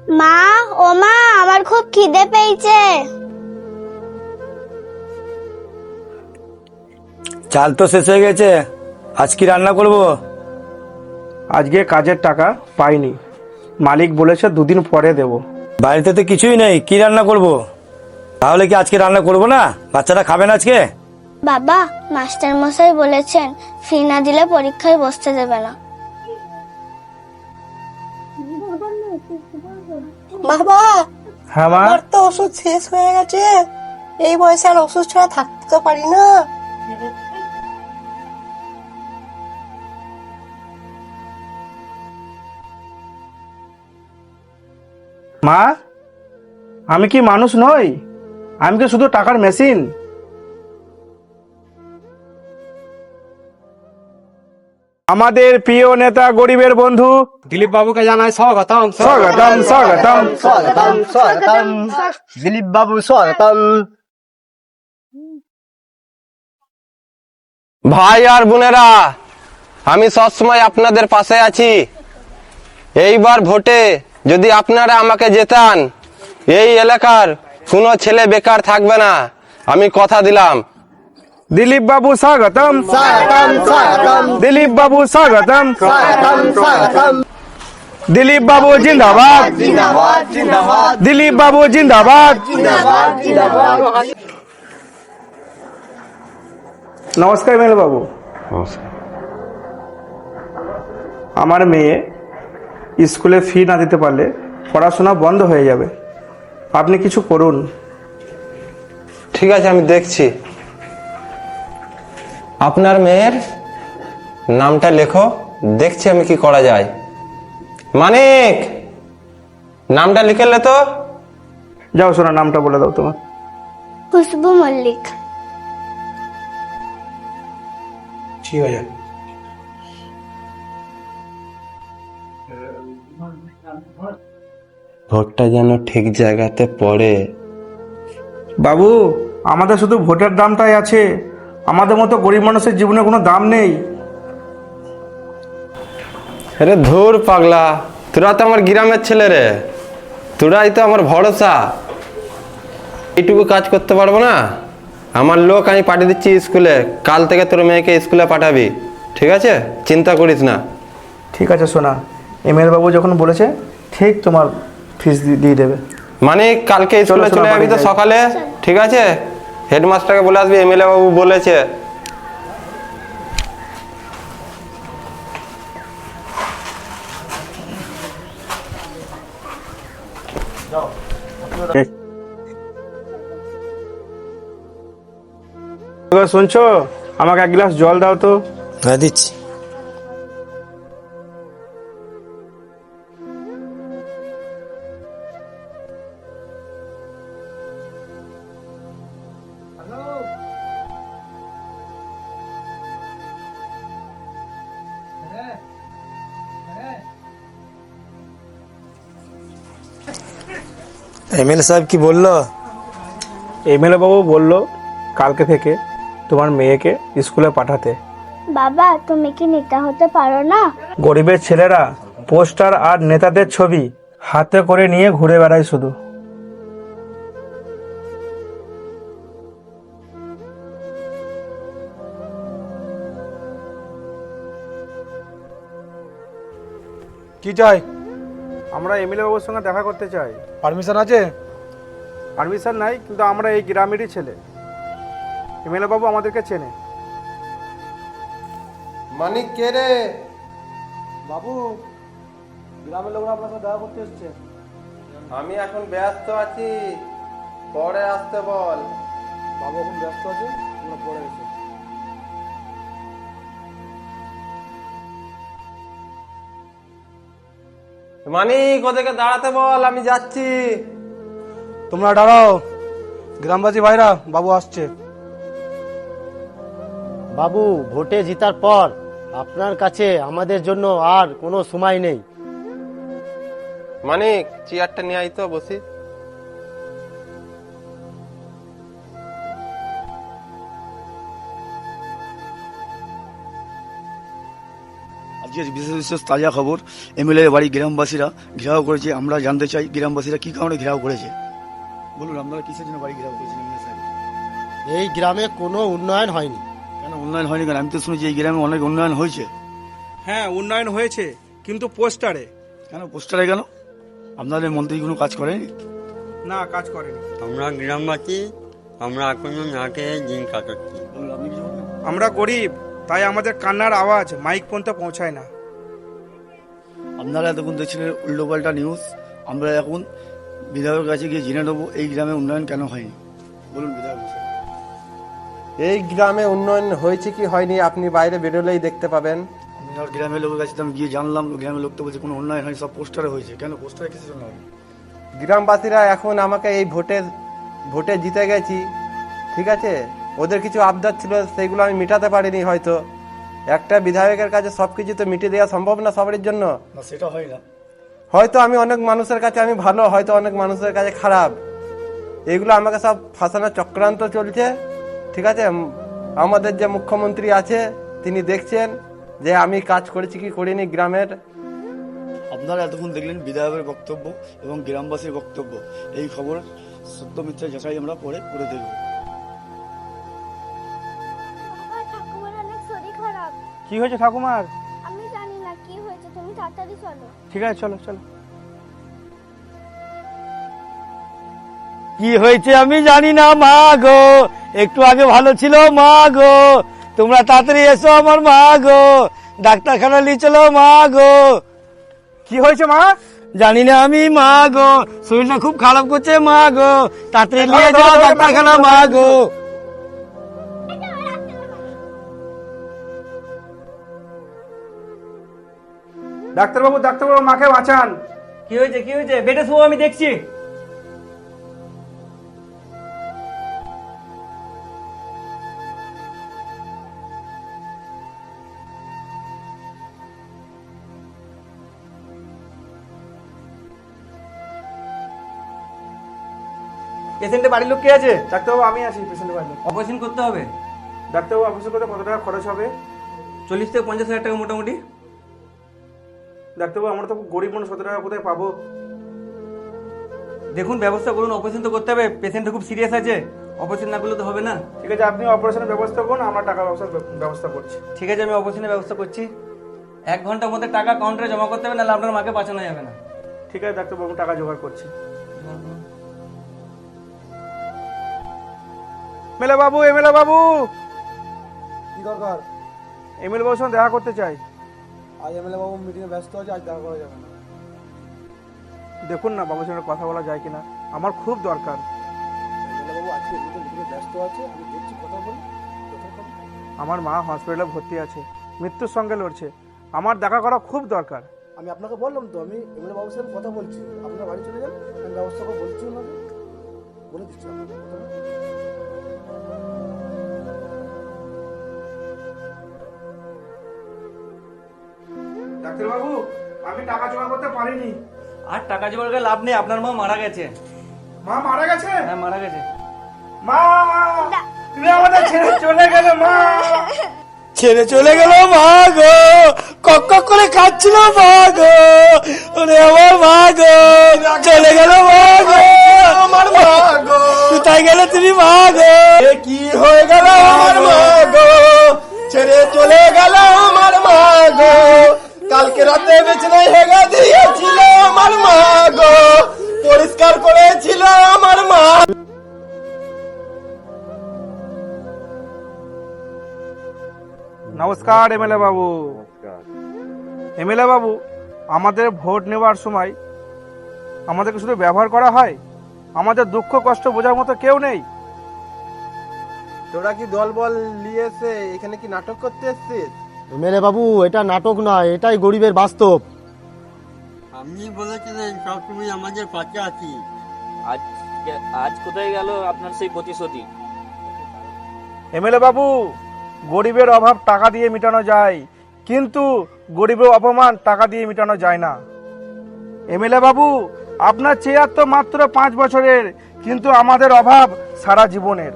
মা, ও মা, আমার খুব খিদে পেয়েছে। চাল তো শেষ হয়ে গেছে, আজ কি রান্না করব? আজকে কাজের টাকা পাইনি, মালিক বলেছে 2 দিন পরে দেব। বাড়িতে তো কিছুই নেই, কি রান্না করব? তাহলে কি আজকে রান্না করব না? বাচ্চারা খাবে না আজকে? বাবা, মাস্টার মশাই বলেছেন ফি না দিলে পরীক্ষায় বসতে দেবে না। বাবা, হ্যাঁ মা। আমার তো ওষুধ শেষ হয়ে গেছে। এই বয়সে আর ওষুধ ছাড়া থাকতে তো পারি না। মা, আমি কি মানুষ নই? আমি কি শুধু টাকার মেশিন? আমাদের প্রিয় নেতা গরিবের বন্ধু দিলীপ বাবুকে জানাই স্বাগতম স্বাগতম স্বাগতম। স্বাগতম স্বাগতম দিলীপ বাবু স্বাগতম। ভাই আর বোনেরা, আমি সবসময় আপনাদের পাশে আছি। এইবার ভোটে যদি আপনারা আমাকে জেতান, এই এলাকার কোনো ছেলে বেকার থাকবে না, আমি কথা দিলাম। দিলীপ বাবু স্বাগতম স্বাগতম স্বাগতম দিলীপ বাবু স্বাগতম স্বাগতম স্বাগতম। দিলীপ বাবু জিন্দাবাদ জিন্দাবাদ জিন্দাবাদ দিলীপ বাবু জিন্দাবাদ। জিন্দাবাদ জিন্দাবাদ। নমস্কার মেল বাবু। আমার মেয়ে স্কুলে ফি না দিতে পারলে পড়াশোনা বন্ধ হয়ে যাবে, আপনি কিছু করুন। ঠিক আছে, আমি দেখছি। আপনার মেয়ের নামটা লেখো, দেখছি আমি কি করা যায়। মানিক, নামটা লিখে লে তো। যাও শোনা, নামটা বলে দাও তোমার। খুশবু মল্লিক। ঠিক আছে। ভোটটা যেন ঠিক জায়গাতে পড়ে। বাবু, আমাদের শুধু ভোটের দামটাই আছে, আমাদের মতো গরিব মানুষের জীবনে কোনো দাম নেই। আরে ধুর পাগলা, তোরা তো আমার গ্রামের ছেলে রে, তোরাই তো আমার ভরসা। এইটুকু কাজ করতে পারবো না? আমার লোক আমি পাঠিয়ে দিচ্ছি স্কুলে, কাল থেকে তোর মেয়েকে স্কুলে পাঠাবি, ঠিক আছে? চিন্তা করিস না। ঠিক আছে সোনা, এমএল বাবু যখন বলেছে ঠিক তোমার ফিস দিয়ে দেবে। মানে কালকে স্কুলে চলো, চলে যাবি তো বাড়ি যাই। সকালে, ঠিক আছে? হেডমাস্টারকে বলে আসবি এমএলএ বাবু বলেছে। এবার শুনছো, আমাকে 1 গ্লাস জল দাও তো। হ্যাঁ দিচ্ছি। এমএলএ সাহেব কি বললো? এমএলএ বাবু বললো কালকে থেকে তোমার মেয়েকে স্কুলে পাঠাতে। বাবা, তুমি কি নেতা হতে পারো না? গরিবের ছেলেরা পোস্টার আর নেতাদের ছবি হাতে করে নিয়ে ঘুরে বেড়ায় শুধু। কি চাই? আমরা এমএলএ বাবুর সঙ্গে দেখা করতে চাই। পারমিশন আছে? পারমিশন নাই, কিন্তু আমরা এই গ্রামেরই ছেলে, এমএলএ বাবু আমাদেরকে চেনে। মানিক কে রে? বাবু, গ্রামের লোকরা আপনার সাথে দেখা করতে এসছে। আমি এখন ব্যস্ত আছি, পরে আসতে বল। বাবু এখন ব্যস্ত আছে, তোমরা পরে এসো। মানিক, ওদেরকে দাঁড়াতে বল, আমি যাচ্ছি। তোমরা দাঁড়াও, গ্রামবাসী ভাইরা, বাবু আসছে। বাবু, ভোটে জিতার পর আপনার কাছে আমাদের জন্য আর কোনো সময় নেই। মানিক, চেয়ারটা নিয়ে আই তো, বসি। আজকের বিশেষ বিশেষ তাজা খবর, এমএলএ বাড়ি গ্রামবাসীরা ঘেরাও করেছে। আমরা জানতে চাই গ্রামবাসীরা কি কারণে ঘেরাও করেছে। বলুন আপনারা কিসের জন্য বাড়ি ঘেরাও করেছেন এমএলএ সাহেব? এই গ্রামে কোনো উন্নয়ন হয়নি। কেন উন্নয়ন হয়নি কেন? আমি তো শুনেছি এই গ্রামে অনেক উন্নয়ন হয়েছে। হ্যাঁ, উন্নয়ন হয়েছে, কিন্তু পোস্টারে। কেন পোস্টারে কেন? আপনাদের মন্ত্রী কোনো কাজ করেনি? না, কাজ করেনি। আমরা গ্রামবাসী, আমরা এখনো না খেয়ে দিন কাটাচ্ছি। বলুন, আপনি কিছু বলবেন? আমরা গরিব, তাই আমাদের কান্নার আওয়াজ মাইক পর্যন্ত পৌঁছায় না। আপনারা এতক্ষণ দেখছিলেন উল্টোপাল্টা নিউজ। আমরা এখন বিধায়কের কাছে গিয়ে জেনে নেবো এই গ্রামে উন্নয়ন কেন হয়নি। বলুন বিধায়ক মশাই। এই গ্রামে উন্নয়ন হয়েছে কি হয়নি আপনি বাইরে বেরোলেই দেখতে পাবেন। আপনার গ্রামের লোকের কাছে তো আমি গিয়ে জানলাম, গ্রামের লোক তো বলছে কোনো উন্নয়ন হয়নি, সব পোস্টারে হয়েছে। কেন পোস্টারে কিসের জন্য হবে? গ্রামবাসীরা এখন আমাকে এই ভোটে জিতে গেছি, ঠিক আছে, ওদের কিছু আবদার ছিল, সেগুলো আমি মেটাতে পারিনি। হয়তো একটা বিধায়কের কাছে সব কিছু তো মিটিয়ে দেওয়া সম্ভব না সবার জন্য। না, সেটা হয় না। হয়তো আমি অনেক মানুষের কাছে আমি ভালো, হয়তো অনেক মানুষের কাছে খারাপ। এগুলো আমাকে সব ফাঁসানোর চক্রান্ত চলছে, ঠিক আছে। আমাদের যে মুখ্যমন্ত্রী আছে তিনি দেখছেন যে আমি কাজ করেছি কি করিনি গ্রামের। আপনারা এতক্ষণ দেখলেন বিধায়কের বক্তব্য এবং গ্রামবাসীর বক্তব্য। এই খবর সত্য মিথ্যা যাচাই আমরা পরে করে দেখব। ঠাকুমার অনেক শরীর খারাপ। কি হয়েছে ঠাকুমার? আমি জানি না কি হয়েছে, তুমি তাড়াতাড়ি চলো। ঠিক আছে, চলো চলো। কি হয়েছে আমি জানি না মা গো, একটু আগে ভালো ছিল মা গো, তোমরা তাড়াতাড়ি এসো আমার মা গো, ডাক্তারখানা নিয়ে চলো মা গো। কি হয়েছে মা? জানি না আমি মা গো, শরীরটা খুব খারাপ করছে মা গো, তাড়াতাড়ি নিয়ে যাও ডাক্তারখানা মা গো। ডাক্তারবাবু, ডাক্তারবাবু, মাকে বাঁচান। কি হয়েছে কি হয়েছে? বেডে শো, আমি দেখছি। পেশেন্টের বাড়ির লোক কে আছে? ডাক্তারবাবু, আমি আছি পেশেন্টের বাড়ি। অপারেশন করতে হবে। ডাক্তারবাবু, অপারেশন করতে কত টাকা খরচ হবে? 40 থেকে 50 হাজার টাকা মোটামুটি। ডাক্তারবাবু, আমরা তো গরিব মানুষ, 100 টাকা কোথায় পাবো? দেখুন ব্যবস্থা করুন, অপারেশন তো করতে হবে, পেশেন্টটা খুব সিরিয়াস আছে, অপারেশন না করলে তো হবে না। ঠিক আছে, আপনি অপারেশনের ব্যবস্থা করুন, আমরা টাকা ব্যবস্থা করছি। ঠিক আছে, আমি অপারেশনের ব্যবস্থা করছি। 1 ঘন্টার মধ্যে টাকা কাউন্টারে জমা করতে হবে, নাহলে আপনার মাকে বাঁচানো যাবে না। ঠিক আছে ডাক্তারবাবু, টাকা জোগাড় করছি। এমএলএ বাবু, এমএলএ বাবু, কি দরকার? এমএলএ বাবুর সঙ্গে দেখা করতে চাই। আজ এমএলএ বাবু মিটিংয়ে ব্যস্ত আছে, আজ দেখা করা যাবে না। দেখুন না বাবুর সঙ্গে কথা বলা যায় কিনা, আমার খুব দরকার। এমএলএ বাবু আজকে মিটিংয়ে ব্যস্ত আছে, আমি দেখছি কথা বলি। আমার মা হসপিটালে ভর্তি আছে, মৃত্যুর সঙ্গে লড়ছে, আমার দেখা করা খুব দরকার। আমি আপনাকে বললাম তো, আমি এমএলএ বাবুর সাথে কথা বলছি, আপনার বাড়ি চলে যান, আমি ব্যবস্থা করে বলছি ওনাকে, বলে দিচ্ছি আপনাকে কথা। ডাক্তারবাবু, আমি টাকা জোগাড় করতে পারিনি। আর টাকা জোগাড় করে লাভ নেই, আপনার মা মারা গেছে। মা মারা গেছে? হ্যাঁ, মারা গেছে। মা, তুমি আমাদের ছেড়ে চলে গেলে মা। ছেড়ে চলে গেল মা গো, কক করে কাঁদছিল মা গো, ওরে আমার মা গো, চলে গেল মা গো, আমার মা গো, কোথায় গেলে তুমি মা গো? কি হয়ে গেল আমার মা গো, ছেড়ে চলে গেল আমার মা গো, কালকে রাতে বিছানায় হেগে দিয়েছিল আমার মা গো, পরিষ্কার করেছিল আমার মা। নমস্কার এমএলএ বাবু। এমএলএ বাবু, আমাদের ভোট নেওয়ার সময় আমাদেরকে শুধু ব্যবহার করা হয়, আমাদের দুঃখ কষ্ট বোঝার মতো কেউ নেই। তোরা কি দল বল নিয়ে এসে এখানে কি নাটক করতে এসছিস? এমএলএ বাবু, এটা নাটক নয়, এটাই গরিবের বাস্তব। আপনি বলেছিলেন সবসময় আমাদের পাশে আছি। আজ কোথায় গেল আপনার সেই প্রতিশ্রুতি? এমএলএ বাবু, গরিবের অভাব টাকা দিয়ে মেটানো যায়, কিন্তু গরিবের অপমান টাকা দিয়ে মেটানো যায় না। এমএলএ বাবু, আপনার চেয়ার তো মাত্র 5 বছরের, কিন্তু আমাদের অভাব সারা জীবনের।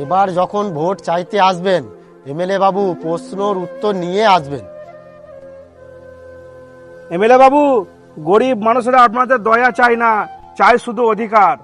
এবার যখন ভোট চাইতে আসবেন, এমএলএ বাবু প্রশ্নর উত্তর নিয়ে আসবেন। এমএলএ বাবু, গরিব মানুষেরা আপনাদের দয়া চায় না, চায় শুধু অধিকার।